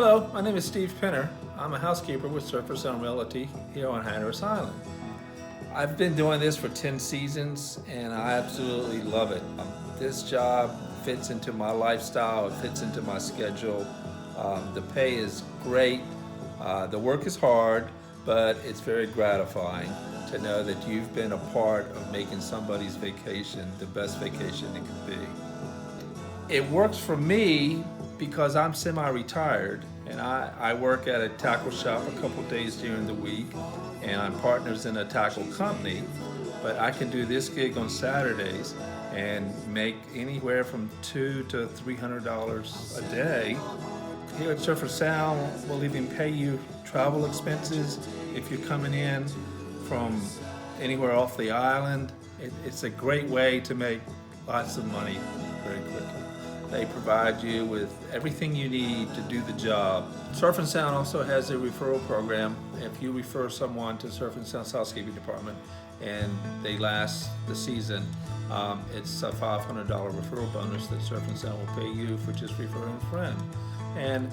Hello, my name is Steve Pinner. I'm a housekeeper with Surfer Sound Realty here on Hatteras Island. I've been doing this for 10 seasons and I absolutely love it. This job fits into my lifestyle, it fits into my schedule. The pay is great, the work is hard, but it's very gratifying to know that you've been a part of making somebody's vacation the best vacation it can be. It works for me because I'm semi-retired and I work at a tackle shop a couple days during the week and I'm partners in a tackle company, but I can do this gig on Saturdays and make anywhere from $200 to $300 a day. Here at Surfer Sound, we'll even pay you travel expenses if you're coming in from anywhere off the island. It's a great way to make lots of money very quickly. They provide you with everything you need to do the job. Surf and Sound also has a referral program. If you refer someone to Surf and Sound's housekeeping department and they last the season, it's a $500 referral bonus that Surf and Sound will pay you for just referring a friend. And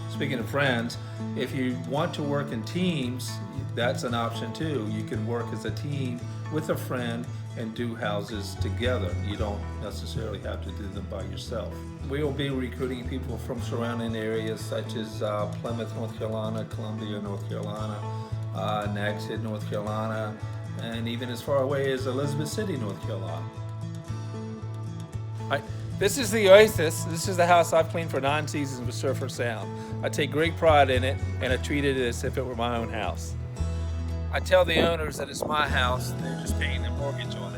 speaking of friends, if you want to work in teams, that's an option too. You can work as a team with a friend and do houses together. You don't necessarily have to do them by yourself. We will be recruiting people from surrounding areas such as Plymouth, North Carolina, Columbia, North Carolina, Nags Head, North Carolina, and even as far away as Elizabeth City, North Carolina. This is the Oasis. This is the house I've cleaned for 9 seasons with Surfer Sound. I take great pride in it and I treat it as if it were my own house. I tell the owners that it's my house, they're just paying their mortgage on it.